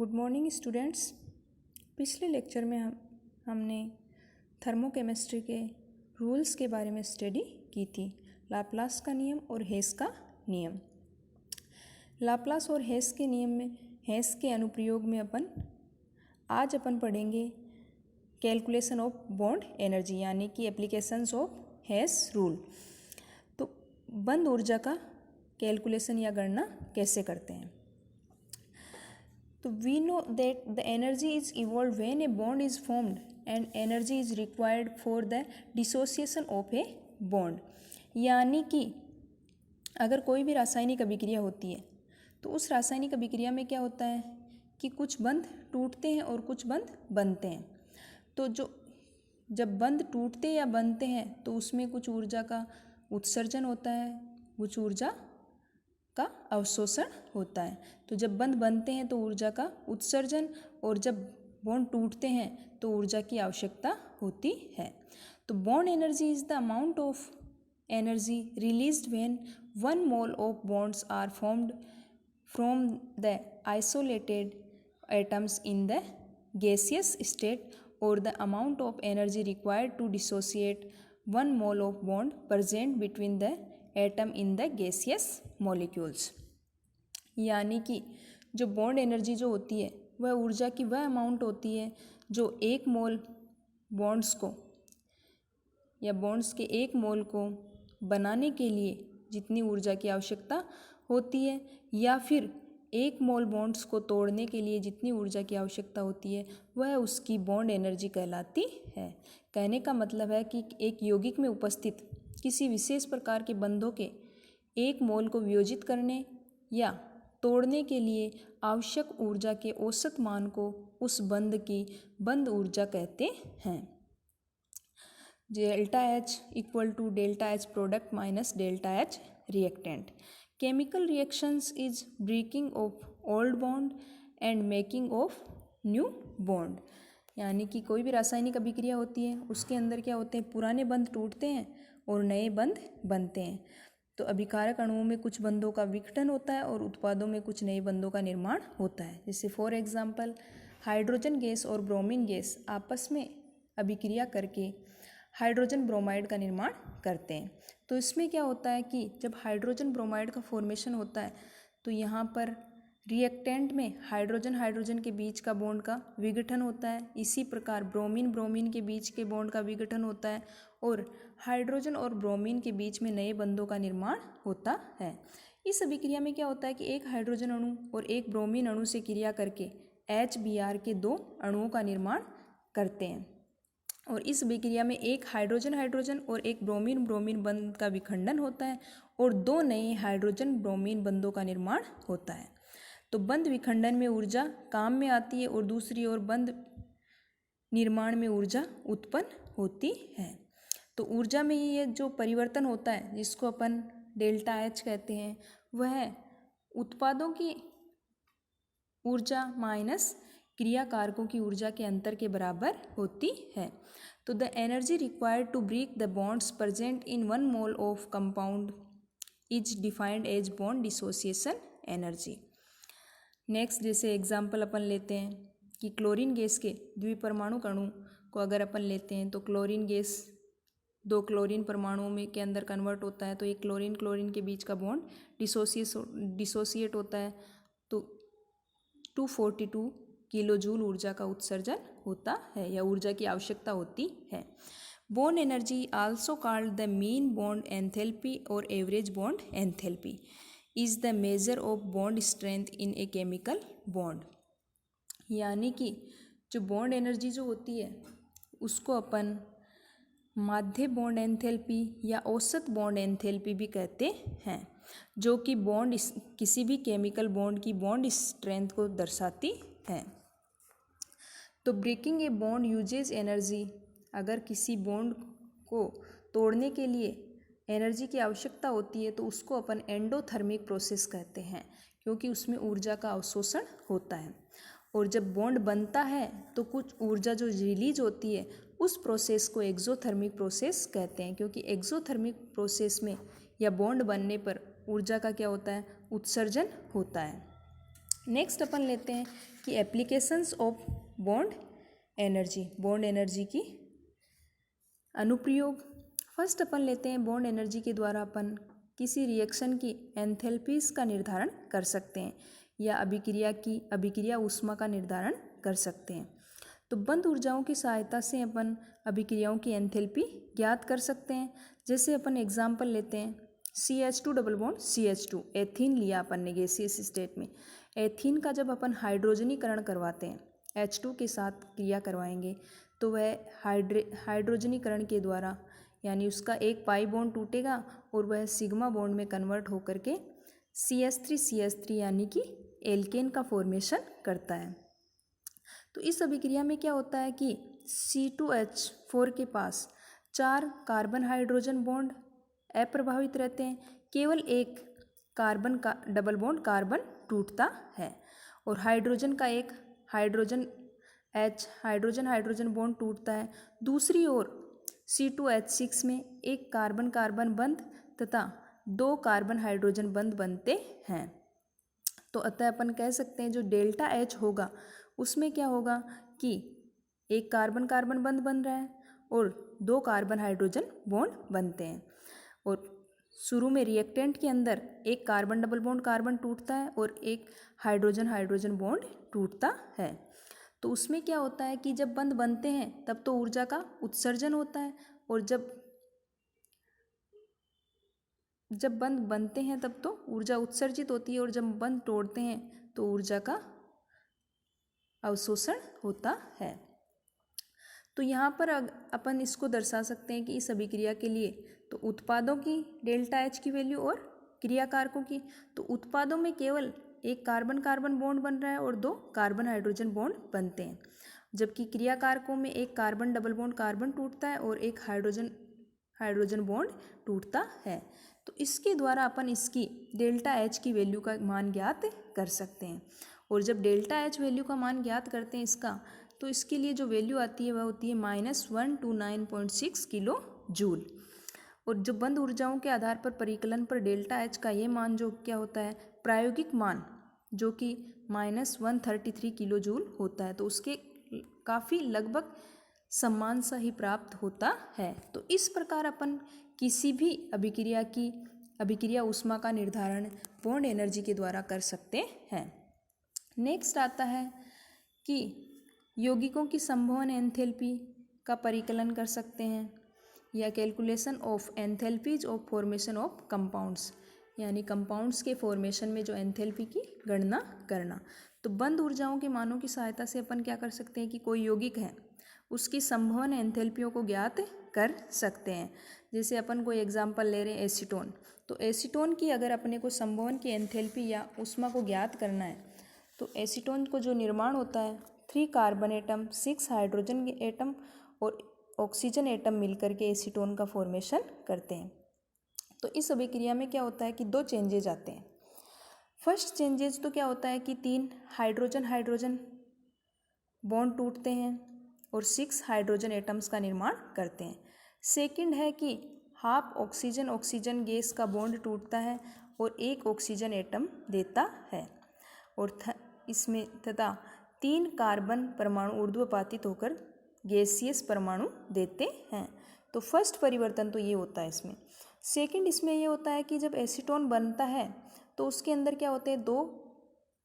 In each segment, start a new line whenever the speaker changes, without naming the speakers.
Good morning students. पिछले lecture में हमने थर्मोकेमिस्ट्री के रूल्स के बारे में स्टडी की थी, लाप्लास का नियम और हेस का नियम। लाप्लास और हेस के नियम में, हेस के अनुप्रयोग में आज अपन पढ़ेंगे कैलकुलेशन ऑफ बॉन्ड एनर्जी, यानी कि एप्लीकेशंस ऑफ हेस रूल। तो बंद ऊर्जा का कैलकुलेशन या गणना कैसे करते हैं। तो we know that the energy is evolve when a bond is formed and energy is required for the dissociation of a bond. यानी कि अगर कोई भी रासायनिक अभिक्रिया होती है तो उस रासायनिक अभिक्रिया में क्या होता है कि कुछ बंध टूटते हैं और कुछ बंध बनते हैं। तो जब बंध टूटते या बनते हैं तो उसमें कुछ ऊर्जा का उत्सर्जन होता है, कुछ ऊर्जा का अवशोषण होता है। तो जब बंध बनते हैं तो ऊर्जा का उत्सर्जन, और जब बॉन्ड टूटते हैं तो ऊर्जा की आवश्यकता होती है। तो bond energy is the amount of energy released when 1 mole of bonds are formed from the isolated atoms in the gaseous state, or the amount of energy required to dissociate 1 mole of bond present between the atom in the gaseous molecules। यानी कि जो bond energy जो होती है वह ऊर्जा की वह अमाउंट होती है जो 1 मोल बॉन्ड्स को या बॉन्ड्स के 1 मोल को बनाने के लिए जितनी ऊर्जा की आवश्यकता होती है, या फिर 1 मोल बॉन्ड्स को तोड़ने के लिए जितनी ऊर्जा की आवश्यकता होती है वह उसकी बॉन्ड एनर्जी कहलाती है। कहने का मतलब है कि एक यौगिक में उपस्थित किसी विशेष प्रकार के बंधों के 1 मोल को वियोजित करने या तोड़ने के लिए आवश्यक ऊर्जा के औसत मान को उस बंध की बंध ऊर्जा कहते हैं। Delta H equal to delta H product minus delta H reactant. Chemical reactions is breaking of old bond and making of new bond. यानी कि कोई भी रासायनिक अभिक्रिया होती है उसके अंदर क्या होते हैं, पुराने बंध टूटते हैं और नए बंध बनते हैं। तो अभिकारक अणुओं में कुछ बंधों का विघटन होता है और उत्पादों में कुछ नए बंधों का निर्माण होता है। जैसे फॉर एग्जाम्पल हाइड्रोजन गैस और ब्रोमीन गैस आपस में अभिक्रिया करके हाइड्रोजन ब्रोमाइड का निर्माण करते हैं। तो इसमें क्या होता है कि जब हाइड्रोजन ब्रोमाइड का फॉर्मेशन होता है तो यहाँ पर रिएक्टेंट में हाइड्रोजन हाइड्रोजन के बीच का बॉन्ड का विघटन होता है। इसी प्रकार ब्रोमीन ब्रोमीन के बीच के बॉन्ड का विघटन होता है और हाइड्रोजन और ब्रोमीन के बीच में नए बंधों का निर्माण होता है। इस अभिक्रिया में क्या होता है कि एक हाइड्रोजन अणु और एक ब्रोमीन अणु से क्रिया करके HBr के 2 अणुओं का निर्माण करते हैं, और इस अभिक्रिया में एक हाइड्रोजन हाइड्रोजन और एक ब्रोमीन ब्रोमीन बंध का विखंडन होता है और 2 नए हाइड्रोजन ब्रोमीन बंधों का निर्माण होता है। तो बंध विखंडन में ऊर्जा काम में आती है और दूसरी ओर बंध निर्माण में ऊर्जा उत्पन्न होती है। तो ऊर्जा में ये जो परिवर्तन होता है जिसको अपन डेल्टा H कहते हैं, वह उत्पादों की ऊर्जा माइनस क्रिया कारकों की ऊर्जा के अंतर के बराबर होती है। तो the energy required to break the bonds present in 1 mole of compound is defined as bond dissociation energy. Next जैसे एग्जाम्पल अपन लेते हैं कि क्लोरीन गैस के द्विपरमाणु अणु को अगर अपन लेते हैं तो क्लोरीन गैस 2 क्लोरीन परमाणुओं में के अंदर कन्वर्ट होता है। तो एक क्लोरीन क्लोरीन के बीच का बॉन्ड डिसोसिएट होता है तो 242 किलो जूल ऊर्जा का उत्सर्जन होता है या ऊर्जा की आवश्यकता होती है। Bond energy also called the mean bond enthalpy और average bond enthalpy is the measure of bond strength in a chemical bond. यानी कि जो बॉन्ड एनर्जी जो होती है उसको अपन माध्य बॉन्ड एंथैल्पी या औसत बॉन्ड एंथैल्पी भी कहते हैं, जो कि बॉन्ड किसी भी केमिकल बॉन्ड की बॉन्ड स्ट्रेंथ को दर्शाती है। तो breaking a bond usage energy, अगर किसी बॉन्ड को तोड़ने के लिए एनर्जी की आवश्यकता होती है तो उसको अपन एंडोथर्मिक प्रोसेस कहते हैं, क्योंकि उसमें ऊर्जा का अवशोषण होता है। और जब बॉन्ड बनता है तो कुछ ऊर्जा जो रिलीज होती है उस प्रोसेस को एक्सोथर्मिक प्रोसेस कहते हैं, क्योंकि एक्सोथर्मिक प्रोसेस में या बॉन्ड बनने पर ऊर्जा का क्या होता है, उत्सर्जन होता है। नेक्स्ट अपन लेते हैं कि एप्लीकेशंस ऑफ बॉन्ड एनर्जी की अनुप्रयोग। फर्स्ट अपन लेते हैं बॉन्ड एनर्जी के द्वारा अपन किसी रिएक्शन की एंथैल्पीज का निर्धारण कर सकते हैं या अभिक्रिया ऊष्मा का निर्धारण कर सकते हैं। तो बंद ऊर्जाओं की सहायता से अपन अभिक्रियाओं की एंथैल्पी ज्ञात कर सकते हैं। जैसे अपन एग्जांपल लेते हैं CH2 double bond CH2, ethene लिया अपन ने गैसियस स्टेट में। एथीन का जब अपन हाइड्रोजनीकरण करवाते हैं, H2 के साथ क्रिया करवाएंगे, तो वह हाइड्रोजनीकरण के द्वारा यानी उसका एक पाई बॉन्ड टूटेगा और वह सिग्मा बॉन्ड में कन्वर्ट होकर के CH3 यानी कि एल्केन का फॉर्मेशन करता है। तो इस अभिक्रिया में क्या होता है कि C2H4 के पास 4 कार्बन हाइड्रोजन बॉन्ड अप्रभावित रहते हैं, केवल एक कार्बन का डबल बॉन्ड कार्बन टूटता है और हाइड्रोजन का एक हाइड्रोजन बॉन्ड टूटता है। दूसरी ओर C2H6 में एक कार्बन कार्बन बंध तथा 2 कार्बन हाइड्रोजन बंध बनते हैं। तो अतः अपन कह सकते हैं जो डेल्टा H होगा उसमें क्या होगा कि एक कार्बन कार्बन बंध बन रहा है और 2 कार्बन हाइड्रोजन बॉन्ड बनते हैं। और शुरू में रिएक्टेंट के अंदर एक कार्बन डबल बॉन्ड कार्बन टूटता है और एक हाइड्रोजन बॉन्ड टूटता है। तो उसमें क्या होता है कि जब बंध बनते हैं तब तो ऊर्जा का उत्सर्जन होता है और जब बंध बनते हैं तब तो ऊर्जा उत्सर्जित होती है और जब बंध तोड़ते हैं तो ऊर्जा का अवशोषण होता है। तो यहाँ पर अपन इसको दर्शा सकते हैं कि इस अभिक्रिया के लिए तो उत्पादों की डेल्टा H की वैल्यू और क्रियाकारकों की। तो उत्पादों में केवल एक कार्बन कार्बन बॉन्ड बन रहा है और 2 कार्बन हाइड्रोजन बॉन्ड बनते हैं, जबकि क्रियाकारकों में एक कार्बन डबल बॉन्ड कार्बन टूटता है और एक हाइड्रोजन बॉन्ड टूटता है। तो इसके द्वारा अपन इसकी डेल्टा H की वैल्यू का मान ज्ञात कर सकते हैं। और जब डेल्टा H वैल्यू का मान ज्ञात करते हैं इसका, तो इसके लिए जो वैल्यू आती है वह होती है -129.6 किलो जूल। और जो बंद ऊर्जाओं के आधार पर परिकलन पर डेल्टा H का ये मान जो क्या होता है प्रायोगिक मान, जो कि -133 किलो जूल होता है, तो उसके काफ़ी लगभग समान सा ही प्राप्त होता है। तो इस प्रकार अपन किसी भी अभिक्रिया ऊष्मा का निर्धारण बॉन्ड एनर्जी के द्वारा कर सकते हैं। नेक्स्ट आता है कि यौगिकों की संवहन एंथैल्पी का परिकलन कर सकते हैं या calculation of enthalpies of formation of compounds, यानी कंपाउंड्स के फॉर्मेशन में जो एंथैल्पी की गणना करना। तो बंद ऊर्जाओं के मानों की सहायता से अपन क्या कर सकते हैं कि कोई यौगिक है उसकी संवहन एंथैल्पियों को ज्ञात कर सकते हैं। जैसे अपन कोई एग्जांपल ले रहे हैं एसीटोन, तो एसीटोन की अगर अपने को संवहन की एंथैल्पी या ऊष्मा को ज्ञात करना है तो एसीटोन को जो निर्माण होता है 3 कार्बन एटम 6 हाइड्रोजन एटम और ऑक्सीजन एटम मिलकर के एसीटोन का फॉर्मेशन करते हैं। तो इस अभिक्रिया में क्या होता है कि 2 चेंजेज आते हैं। फर्स्ट चेंजेज तो क्या होता है कि 3 हाइड्रोजन बॉन्ड टूटते हैं और 6 हाइड्रोजन एटम्स का निर्माण करते हैं। सेकंड है कि हाफ ऑक्सीजन गैस का बॉन्ड टूटता है और 1 ऑक्सीजन एटम देता है और इसमें तथा 3 कार्बन परमाणु ऊर्ध्वपातित होकर गैसियस परमाणु देते हैं। तो फर्स्ट परिवर्तन तो ये होता है इसमें। सेकंड इसमें ये होता है कि जब एसीटोन बनता है तो उसके अंदर क्या होते हैं 2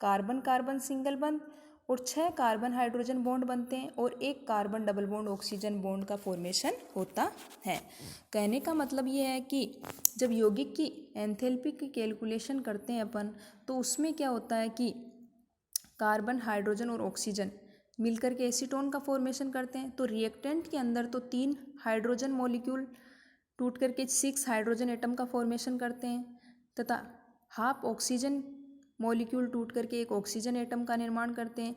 कार्बन कार्बन सिंगल बॉन्ड और 6 कार्बन हाइड्रोजन बॉन्ड बनते हैं और 1 carbon double bond oxygen bond का फॉर्मेशन होता है। कहने का मतलब ये है कि जब यौगिक की एंथैल्पी की कैलकुलेशन करते हैं अपन, तो उसमें क्या होता है कि कार्बन हाइड्रोजन और ऑक्सीजन मिलकर के एसीटोन का फॉर्मेशन करते हैं। तो रिएक्टेंट के अंदर तो 3 हाइड्रोजन मॉलिक्यूल टूट करके 6 हाइड्रोजन एटम का फॉर्मेशन करते हैं तथा हाफ ऑक्सीजन मॉलिक्यूल टूट करके 1 ऑक्सीजन एटम का निर्माण करते हैं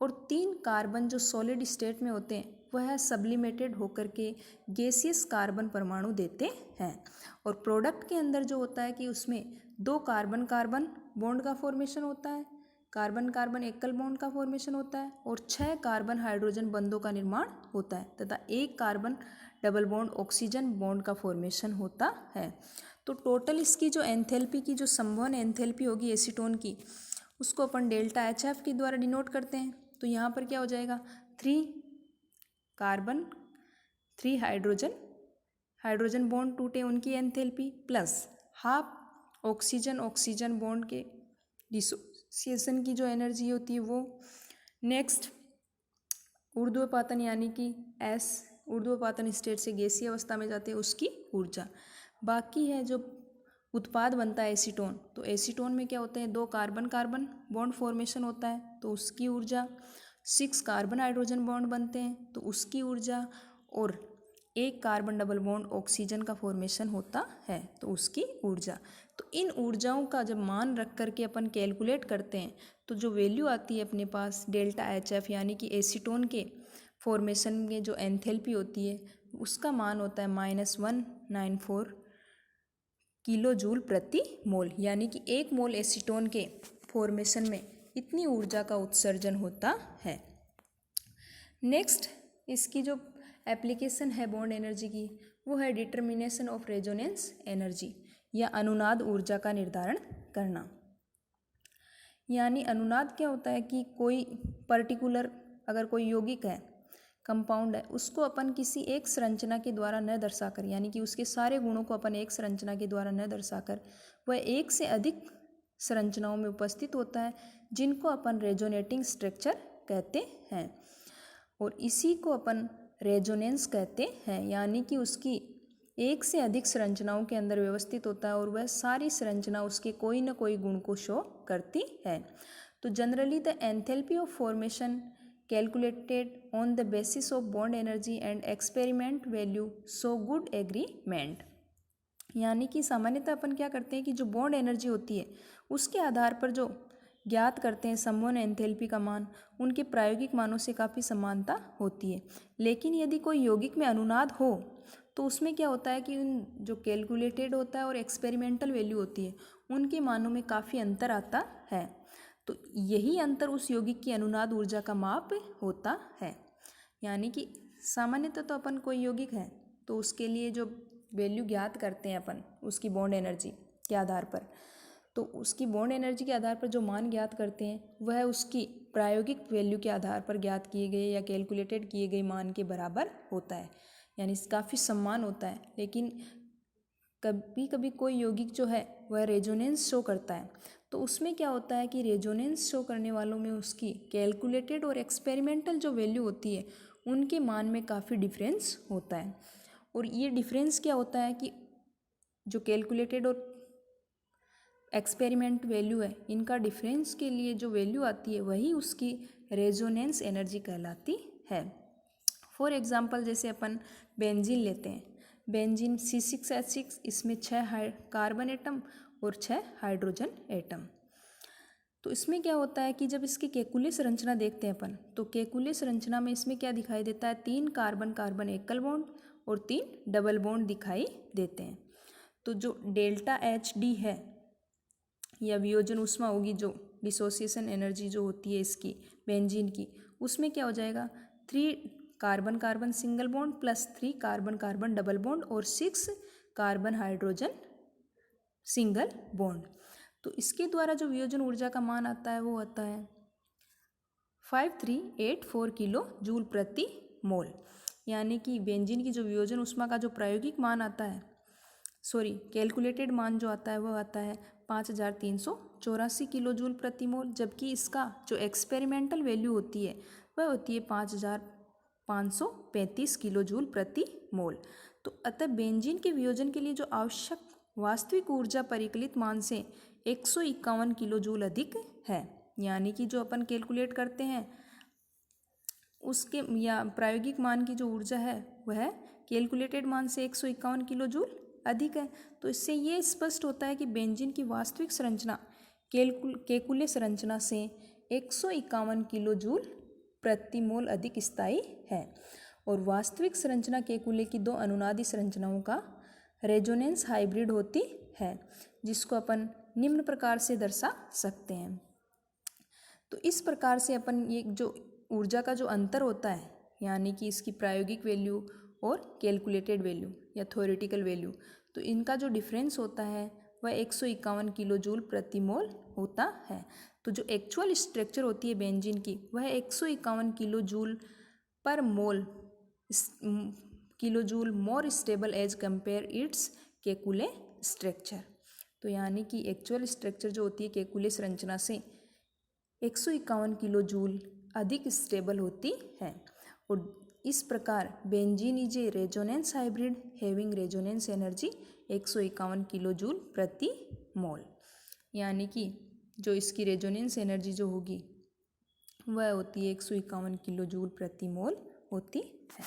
और 3 कार्बन जो सॉलिड स्टेट में होते हैं वह सब्लिमेटेड होकर के गैसियस कार्बन परमाणु देते हैं। और प्रोडक्ट के अंदर जो होता है कि उसमें 2 कार्बन कार्बन बॉन्ड का फॉर्मेशन होता है, कार्बन कार्बन एकल बॉन्ड का फॉर्मेशन होता है और 6 कार्बन हाइड्रोजन बंधों का निर्माण होता है तथा 1 carbon double bond oxygen bond का फॉर्मेशन होता है। तो टोटल इसकी जो एंथैल्पी की जो संवहन एंथैल्पी होगी एसीटोन की उसको अपन डेल्टा एच एफ के द्वारा डिनोट करते हैं। तो यहाँ पर क्या हो जाएगा, 3 कार्बन 3 हाइड्रोजन बॉन्ड टूटे उनकी enthalpy plus half oxygen bond के डिसोसिएशन की जो एनर्जी होती है वो। नेक्स्ट ऊर्ध्वपातन यानी कि ऊर्ध्वपातन स्टेट से गैसीय अवस्था में जाते हैं उसकी ऊर्जा। बाकी है जो उत्पाद बनता है एसीटोन, तो एसीटोन में क्या होते हैं, 2 कार्बन बॉन्ड फॉर्मेशन होता है तो उसकी ऊर्जा, 6 कार्बन हाइड्रोजन बॉन्ड बनते हैं तो उसकी ऊर्जा, और 1 कार्बन डबल बॉन्ड ऑक्सीजन का फॉर्मेशन होता है तो उसकी ऊर्जा। तो इन ऊर्जाओं का जब मान रख करके अपन कैलकुलेट करते हैं तो जो वैल्यू आती है अपने पास डेल्टा एच एफ यानी कि एसीटोन के फॉर्मेशन में जो एंथैल्पी होती है उसका मान होता है -194 किलो जूल प्रति मोल, यानी कि 1 मोल एसीटोन के फॉर्मेशन में इतनी ऊर्जा का उत्सर्जन होता है। नेक्स्ट इसकी जो एप्लीकेशन है बॉन्ड एनर्जी की वो है डिटर्मिनेशन ऑफ रेजोनेंस एनर्जी या अनुनाद ऊर्जा का निर्धारण करना। यानी अनुनाद क्या होता है कि कोई पर्टिकुलर अगर कोई यौगिक है, कंपाउंड है, उसको अपन किसी एक संरचना के द्वारा न दर्शाकर, यानी कि उसके सारे गुणों को अपन एक संरचना के द्वारा न दर्शाकर वह एक से अधिक संरचनाओं में उपस्थित होता है जिनको अपन रेजोनेटिंग स्ट्रक्चर कहते हैं, और इसी को अपन रेजोनेंस कहते हैं। यानी कि उसकी एक से अधिक संरचनाओं के अंदर व्यवस्थित होता है और वह सारी संरचना उसके कोई न कोई गुण को शो करती है। तो generally the enthalpy of formation calculated on the basis of bond energy and experiment value show good agreement। यानी कि सामान्यतः अपन क्या करते हैं कि जो बॉन्ड एनर्जी होती है उसके आधार पर जो ज्ञात करते हैं संपूर्ण एंथैल्पी का मान, उनके प्रायोगिक मानों से काफ़ी समानता होती है। लेकिन यदि कोई यौगिक में अनुनाद हो तो उसमें क्या होता है कि उन जो कैलकुलेटेड होता है और एक्सपेरिमेंटल वैल्यू होती है उनके मानों में काफ़ी अंतर आता है। तो यही अंतर उस यौगिक की अनुनाद ऊर्जा का माप होता है। यानी कि सामान्यतः तो अपन कोई यौगिक है तो उसके लिए जो वैल्यू ज्ञात करते हैं अपन उसकी बॉन्ड एनर्जी के आधार पर, तो उसकी बॉन्ड एनर्जी के आधार पर जो मान ज्ञात करते हैं वह उसकी प्रायोगिक वैल्यू के आधार पर ज्ञात किए गए या कैलकुलेटेड किए गए मान के बराबर होता है, यानी काफ़ी समान होता है। लेकिन कभी कभी कोई यौगिक जो है वह रेजोनेंस शो करता है तो उसमें क्या होता है कि रेजोनेंस शो करने वालों में उसकी कैलकुलेटेड और एक्सपेरिमेंटल जो वैल्यू होती है उनके मान में काफ़ी डिफरेंस होता है। और ये डिफरेंस क्या होता है कि जो कैलकुलेटेड और एक्सपेरिमेंट वैल्यू है इनका डिफरेंस के लिए जो वैल्यू आती है वही उसकी रेजोनेंस एनर्जी कहलाती है। फॉर एग्जांपल जैसे अपन बेंजीन लेते हैं, बेंजीन C6H6, इसमें 6 कार्बन एटम और 6 हाइड्रोजन एटम। तो इसमें क्या होता है कि जब इसकी केकुले संरचना देखते हैं अपन तो केकुले संरचना में इसमें क्या दिखाई देता है, 3 कार्बन एकल बॉन्ड और 3 डबल बॉन्ड दिखाई देते हैं। तो जो डेल्टा HD है या वियोजन ऊष्मा होगी, जो डिसोसिएशन एनर्जी जो होती है इसकी बेंजीन की, उसमें क्या हो जाएगा, 3 carbon single bond plus 3 carbon double bond और 6 कार्बन हाइड्रोजन सिंगल बॉन्ड। तो इसके द्वारा जो वियोजन ऊर्जा का मान आता है वो आता है 5384 किलो जूल प्रति मोल। यानी कि बेंजीन की जो वियोजन ऊष्मा का जो प्रायोगिक मान आता है, कैलकुलेटेड मान जो आता है वो आता है 5384 किलो जूल प्रति मोल, जबकि इसका जो एक्सपेरिमेंटल वैल्यू होती है वह होती है 5535 किलो जूल प्रति मोल। तो अतः बेंजीन के वियोजन के लिए जो आवश्यक वास्तविक ऊर्जा परिकलित मान से 151 किलो जूल अधिक है। यानी कि जो अपन कैलकुलेट करते हैं उसके या प्रायोगिक मान की जो ऊर्जा है वह कैलकुलेटेड मान से 151 किलो जूल अधिक है। तो इससे ये स्पष्ट होता है कि बेंजीन की वास्तविक संरचना केकुले संरचना से 151 किलो जूल प्रति मोल अधिक स्थायी है, और वास्तविक संरचना केकुले की 2 अनुनादी संरचनाओं का रेजोनेंस हाइब्रिड होती है, जिसको अपन निम्न प्रकार से दर्शा सकते हैं। तो इस प्रकार से अपन ये जो ऊर्जा का जो अंतर होता है, यानी कि इसकी प्रायोगिक वैल्यू और कैलकुलेटेड वैल्यू या थ्योरेटिकल वैल्यू, तो इनका जो डिफरेंस होता है वह 151 किलो जूल प्रति मोल होता है। तो जो एक्चुअल स्ट्रक्चर होती है बेंजीन की वह 151 kilo joule per mole kilo joule more stable as compare its Kekule structure. तो यानी कि एक्चुअल स्ट्रक्चर जो होती है केकुले संरचना से 151 किलो जूल अधिक स्टेबल होती है। और इस प्रकार benzene is a resonance hybrid having resonance energy 151 kilo joule प्रति मोल। यानी कि जो इसकी रेजोनेंस एनर्जी जो होगी वह होती है 151 किलो जूल प्रति मोल होती है।